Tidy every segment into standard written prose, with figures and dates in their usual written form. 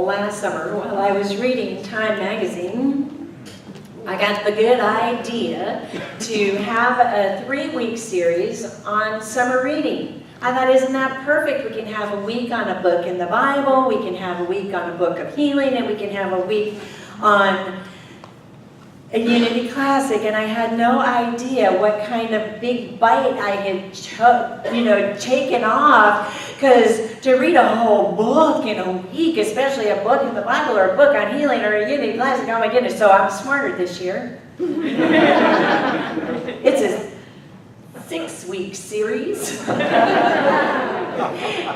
last summer while I was reading Time magazine, I got the good idea to have a 3-week series on summer reading. I thought, isn't that perfect? We can have a week on a book in the Bible, we can have a week on a book of healing, and we can have a week on a Unity Classic. And I had no idea what kind of big bite I had taken off, because to read a whole book in a week, especially a book in the Bible or a book on healing or a Unity Classic, oh my goodness, so I'm smarter this year. It's a 6-week series.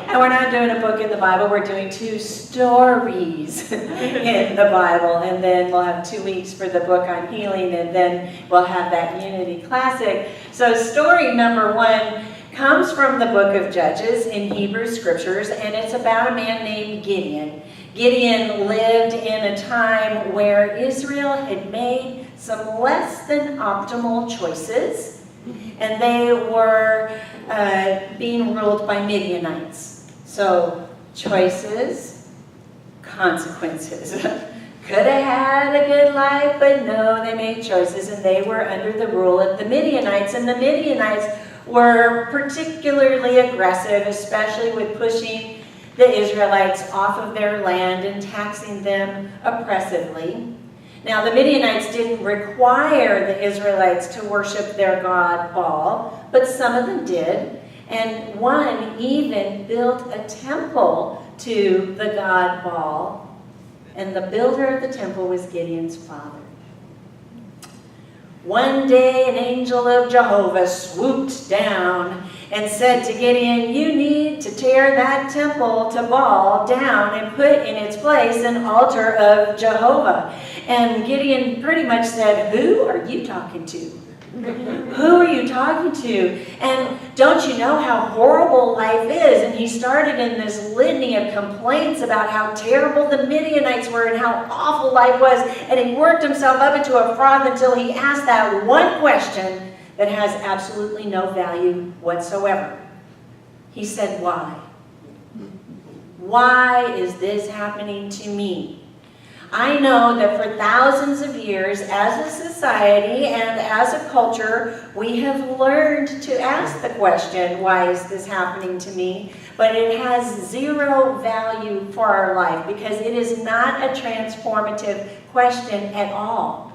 And we're not doing a book in the Bible, we're doing 2 stories in the Bible, and then we'll have 2 weeks for the book on healing, and then we'll have that Unity Classic. So story number 1 comes from the book of Judges in Hebrew Scriptures, and it's about a man named Gideon. Gideon lived in a time where Israel had made some less than optimal choices, and they were being ruled by Midianites. So, choices, consequences. Could have had a good life, but no, they made choices, and they were under the rule of the Midianites. And the Midianites were particularly aggressive, especially with pushing the Israelites off of their land and taxing them oppressively. Now, the Midianites didn't require the Israelites to worship their god Baal, but some of them did. And one even built a temple to the god Baal, and the builder of the temple was Gideon's father. One day, an angel of Jehovah swooped down and said to Gideon, you need to tear that temple to Baal down and put in its place an altar of Jehovah. And Gideon pretty much said, who are you talking to? Who are you talking to? And don't you know how horrible life is? And he started in this litany of complaints about how terrible the Midianites were and how awful life was. And he worked himself up into a froth until he asked that one question that has absolutely no value whatsoever. He said, why? Why is this happening to me? I know that for thousands of years, as a society and as a culture, we have learned to ask the question, why is this happening to me? But it has zero value for our life, because it is not a transformative question at all.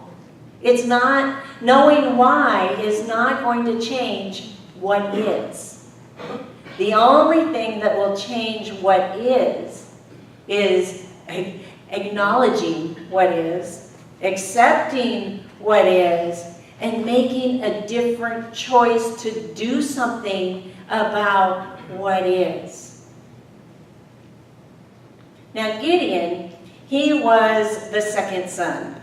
It's not, knowing why is not going to change what is. The only thing that will change what is acknowledging what is, accepting what is, and making a different choice to do something about what is. Now, Gideon, he was the second son.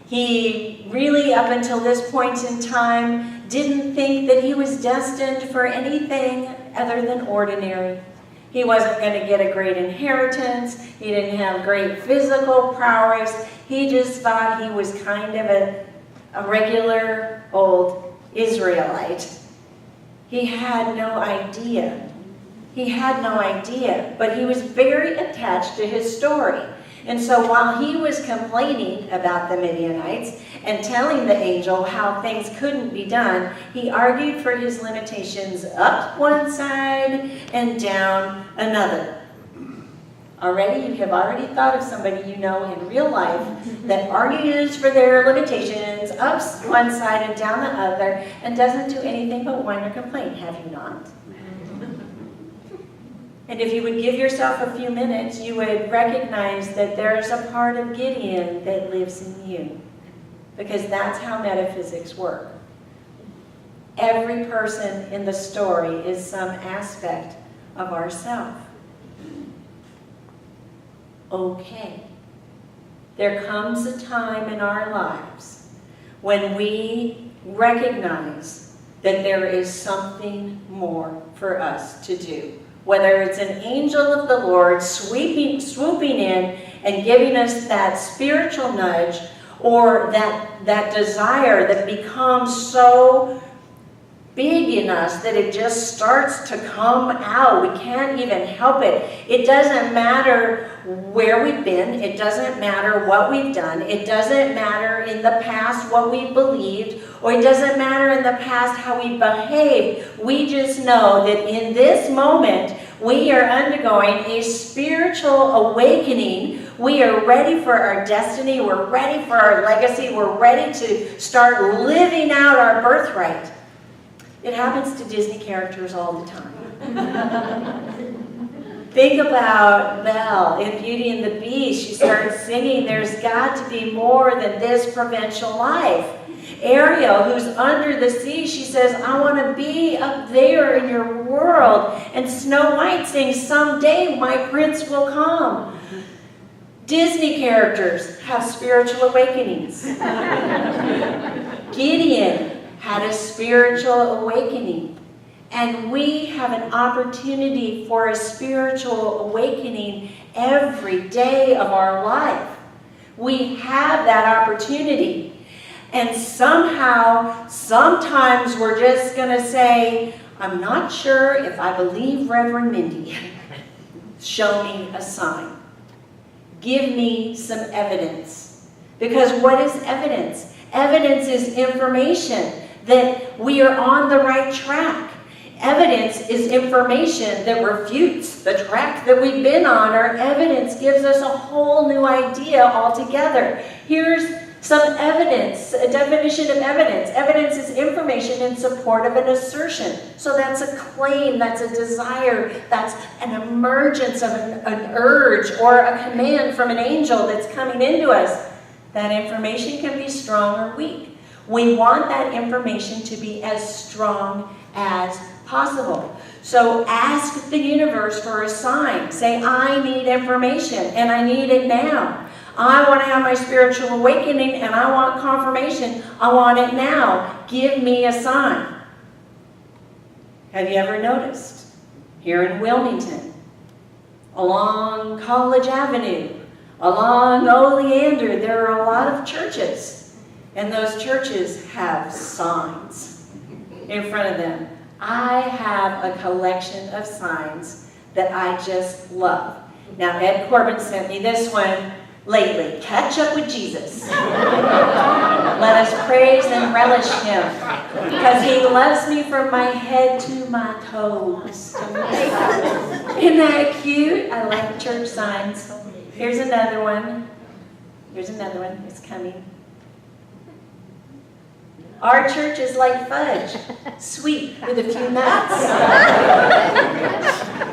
He really, up until this point in time, didn't think that he was destined for anything other than ordinary. He wasn't going to get a great inheritance. He didn't have great physical prowess. He just thought he was kind of a regular old Israelite. He had no idea. He had no idea, but he was very attached to his story. And so while he was complaining about the Midianites and telling the angel how things couldn't be done, he argued for his limitations up one side and down another. Already, you have already thought of somebody you know in real life that argues for their limitations up one side and down the other and doesn't do anything but whine or complain, have you not? And if you would give yourself a few minutes, you would recognize that there's a part of Gideon that lives in you. Because that's how metaphysics work. Every person in the story is some aspect of ourself. Okay. There comes a time in our lives when we recognize that there is something more for us to do. Whether it's an angel of the Lord swooping in and giving us that spiritual nudge, or that desire that becomes so big in us that it just starts to come out. We can't even help it. It doesn't matter where we've been. It doesn't matter what we've done. It doesn't matter in the past what we believed, or it doesn't matter in the past how we behaved. We just know that in this moment, we are undergoing a spiritual awakening. We are ready for our destiny. We're ready for our legacy. We're ready to start living out our birthright. It happens to Disney characters all the time. Think about Belle in Beauty and the Beast. She starts singing, there's got to be more than this provincial life. Ariel, who's under the sea, she says, I want to be up there in your world. And Snow White sings, someday my prince will come. Disney characters have spiritual awakenings. Gideon had a spiritual awakening. And we have an opportunity for a spiritual awakening every day of our life. We have that opportunity. And somehow, sometimes we're just going to say, I'm not sure if I believe Reverend Mindy. Show me a sign. Give me some evidence. Because what is evidence? Evidence is information that we are on the right track. Evidence is information that refutes the track that we've been on, or evidence gives us a whole new idea altogether. Here's some evidence, a definition of evidence. Evidence is information in support of an assertion. So that's a claim, that's a desire, that's an emergence of an urge or a command from an angel that's coming into us. That information can be strong or weak. We want that information to be as strong as possible. So ask the universe for a sign. Say, I need information, and I need it now. I want to have my spiritual awakening, and I want confirmation. I want it now. Give me a sign. Have you ever noticed? Here in Wilmington, along College Avenue, along Oleander, there are a lot of churches. And those churches have signs in front of them. I have a collection of signs that I just love. Now, Ed Corbin sent me this one lately. Catch up with Jesus. Let us praise and relish him, because he loves me from my head to my toes. Isn't that cute? I like church signs. Here's another one. Here's another one. It's coming. Our church is like fudge, sweet with a few nuts.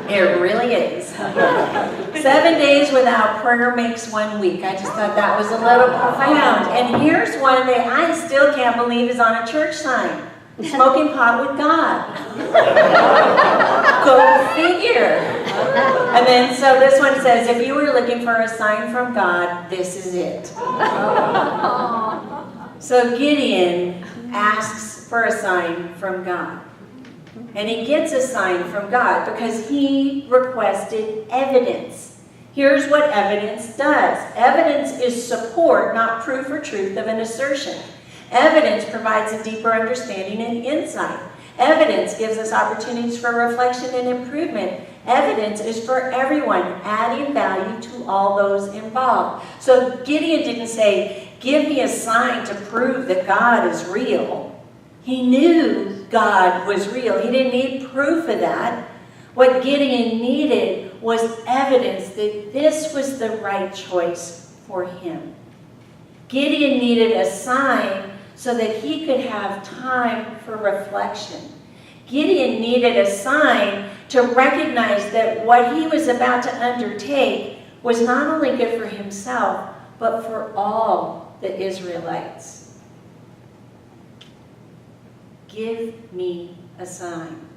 It really is. 7 days without prayer makes 1 week. I just thought that was a little profound. And here's one that I still can't believe is on a church sign. Smoking pot with God. Go figure. And then, so this one says, if you were looking for a sign from God, this is it. So Gideon asks for a sign from God. And he gets a sign from God because he requested evidence. Here's what evidence does. Evidence is support, not proof or truth of an assertion. Evidence provides a deeper understanding and insight. Evidence gives us opportunities for reflection and improvement. Evidence is for everyone, adding value to all those involved. So Gideon didn't say, give me a sign to prove that God is real. He knew God was real. He didn't need proof of that. What Gideon needed was evidence that this was the right choice for him. Gideon needed a sign so that he could have time for reflection. Gideon needed a sign to recognize that what he was about to undertake was not only good for himself, but for all the Israelites. Give me a sign.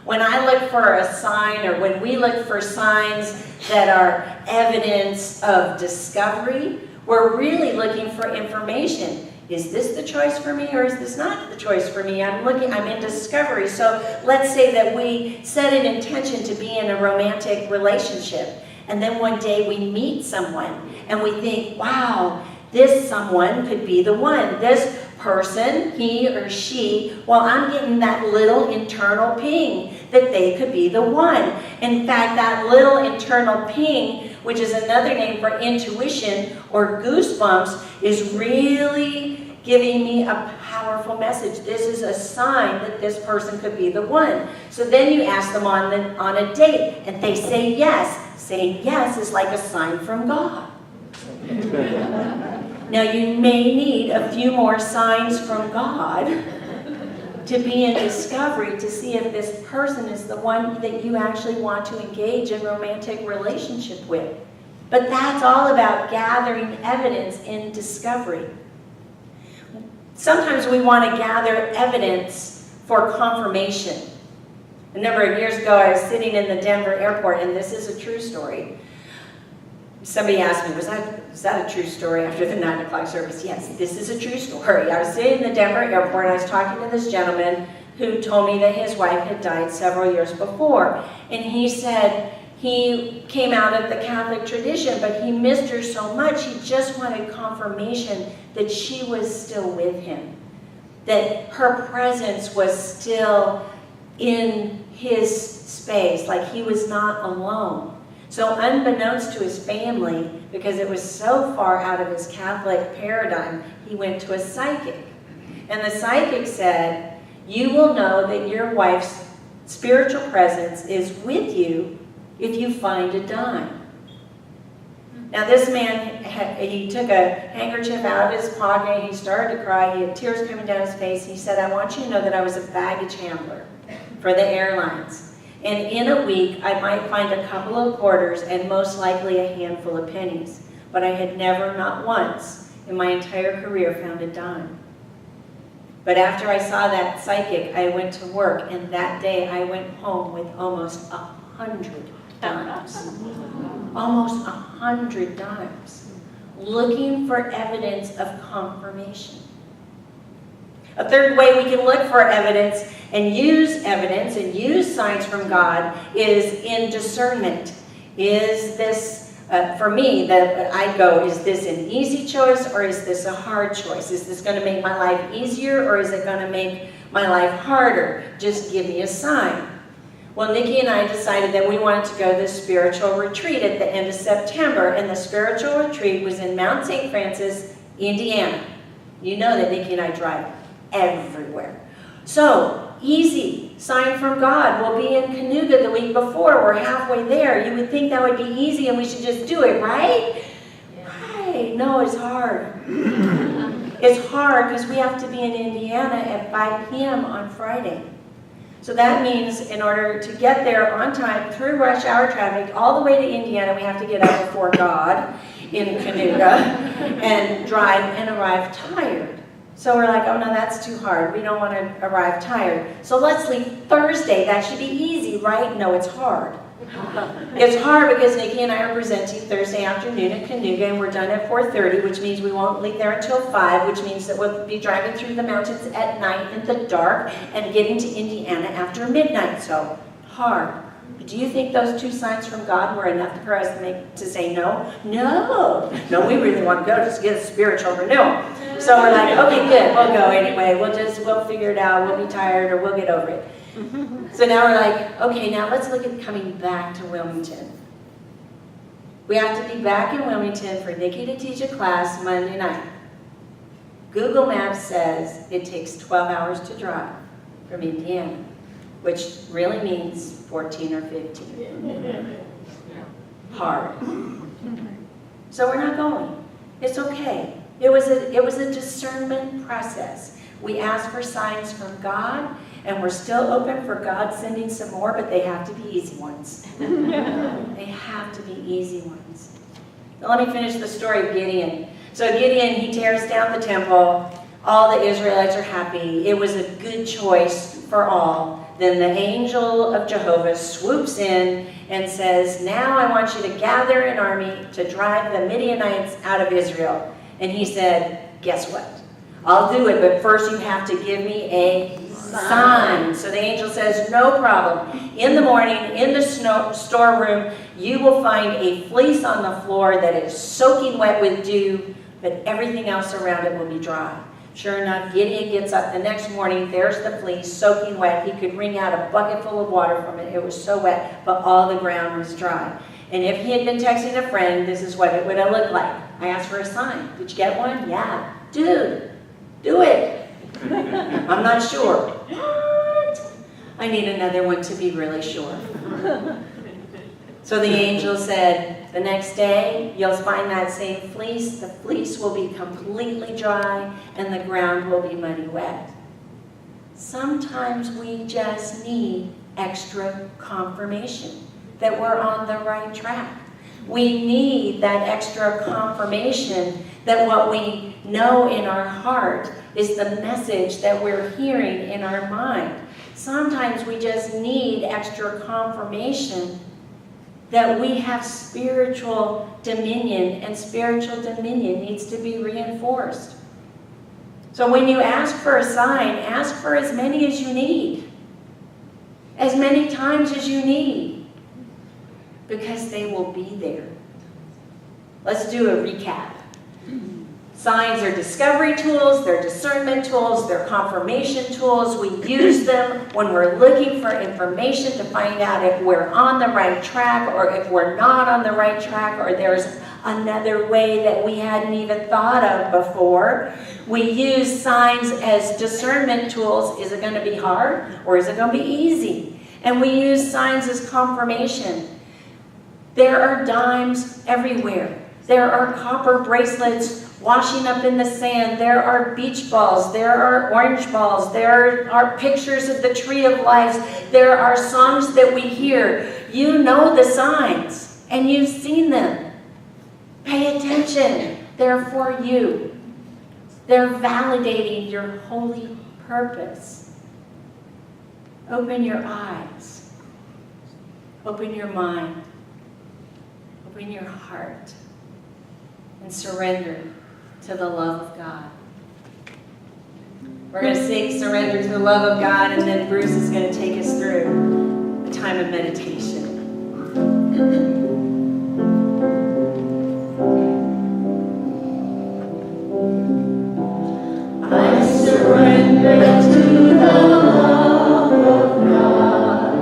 When I look for a sign, or when we look for signs that are evidence of discovery, we're really looking for information. Is this the choice for me, or is this not the choice for me? I'm in discovery. So let's say that we set an intention to be in a romantic relationship, and then one day we meet someone, and we think, wow, this someone could be the one. This person, he or she, well, I'm getting that little internal ping that they could be the one. In fact, that little internal ping, which is another name for intuition or goosebumps, is really giving me a powerful message. This is a sign that this person could be the one. So then you ask them on a date, and they say yes. Saying yes is like a sign from God. Now you may need a few more signs from God to be in discovery to see if this person is the one that you actually want to engage in romantic relationship with. But that's all about gathering evidence in discovery. Sometimes we want to gather evidence for confirmation. A number of years ago, I was sitting in the Denver airport, and this is a true story. Somebody asked me, was that a true story after the 9 o'clock service? Yes, this is a true story. I was sitting in the Denver airport, and I was talking to this gentleman who told me that his wife had died several years before. And he said he came out of the Catholic tradition, but he missed her so much, he just wanted confirmation that she was still with him, that her presence was still in his space, like he was not alone. So unbeknownst to his family, because it was so far out of his Catholic paradigm, he went to a psychic. And the psychic said, you will know that your wife's spiritual presence is with you if you find a dime. Now this man, he took a handkerchief out of his pocket, and he started to cry, he had tears coming down his face. He said, I want you to know that I was a baggage handler for the airlines. And in a week, I might find a couple of quarters and most likely a handful of pennies. But I had never, not once, in my entire career, found a dime. But after I saw that psychic, I went to work, and that day I went home with almost 100 dimes. Almost 100 dimes. Looking for evidence of confirmation. A third way we can look for evidence and use signs from God is in discernment. Is this, for me, I'd go, is this an easy choice or is this a hard choice? Is this going to make my life easier or is it going to make my life harder? Just give me a sign. Well, Nikki and I decided that we wanted to go to this spiritual retreat at the end of September, and the spiritual retreat was in Mount St. Francis, Indiana. You know that Nikki and I drive everywhere. So, easy, sign from God. We'll be in Cayuga the week before. We're halfway there. You would think that would be easy and we should just do it, right? Yeah. Right. No, it's hard. It's hard because we have to be in Indiana at 5 p.m. on Friday. So that means in order to get there on time through rush hour traffic all the way to Indiana, we have to get up before God in Cayuga and drive and arrive tired. So we're like, oh no, that's too hard. We don't want to arrive tired. So let's leave Thursday. That should be easy, right? No, it's hard. It's hard because Nikki and I are presenting Thursday afternoon at Cayuga, and we're done at 4:30, which means we won't leave there until 5, which means that we'll be driving through the mountains at night in the dark and getting to Indiana after midnight. So hard. But do you think those two signs from God were enough for us to say no? No, we really want to go just get a spiritual renewal. So we're like, okay, good, we'll go anyway. We'll figure it out. We'll be tired or we'll get over it. So now we're like, okay, now let's look at coming back to Wilmington. We have to be back in Wilmington for Nikki to teach a class Monday night. Google Maps says it takes 12 hours to drive from Indiana, which really means 14 or 15. Hard. So we're not going. It's okay. It was a discernment process. We asked for signs from God, and we're still open for God sending some more, but they have to be easy ones. They have to be easy ones. Now let me finish the story of Gideon. So Gideon, he tears down the temple. All the Israelites are happy. It was a good choice for all. Then the angel of Jehovah swoops in and says, now I want you to gather an army to drive the Midianites out of Israel. And he said, guess what? I'll do it, but first you have to give me a sign. So the angel says, no problem. In the morning, in the storeroom, you will find a fleece on the floor that is soaking wet with dew, but everything else around it will be dry. Sure enough, Gideon gets up the next morning, there's the fleece soaking wet. He could wring out a bucket full of water from it. It was so wet, but all the ground was dry. And if he had been texting a friend, this is what it would have looked like. I asked for a sign. Did you get one? Yeah. Dude, do it. I'm not sure. What? I need another one to be really sure. So the angel said, the next day, you'll find that same fleece. The fleece will be completely dry, and the ground will be muddy wet. Sometimes we just need extra confirmation that we're on the right track. We need that extra confirmation that what we know in our heart is the message that we're hearing in our mind. Sometimes we just need extra confirmation that we have spiritual dominion, and spiritual dominion needs to be reinforced. So when you ask for a sign, ask for as many as you need, as many times as you need, because they will be there. Let's do a recap. Signs are discovery tools, they're discernment tools, they're confirmation tools. We use them when we're looking for information to find out if we're on the right track or if we're not on the right track or there's another way that we hadn't even thought of before. We use signs as discernment tools. Is it going to be hard or is it going to be easy? And we use signs as confirmation. There are dimes everywhere. There are copper bracelets washing up in the sand. There are beach balls. There are orange balls. There are pictures of the tree of life. There are songs that we hear. You know the signs, and you've seen them. Pay attention. They're for you. They're validating your holy purpose. Open your eyes. Open your mind. Open your heart. And surrender to the love of God. We're going to sing Surrender to the Love of God, and then Bruce is going to take us through a time of meditation. I surrender to the love of God,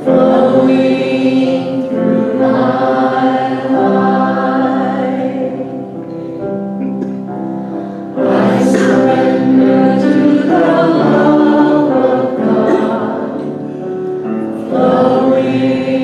flowing through my life. Flowing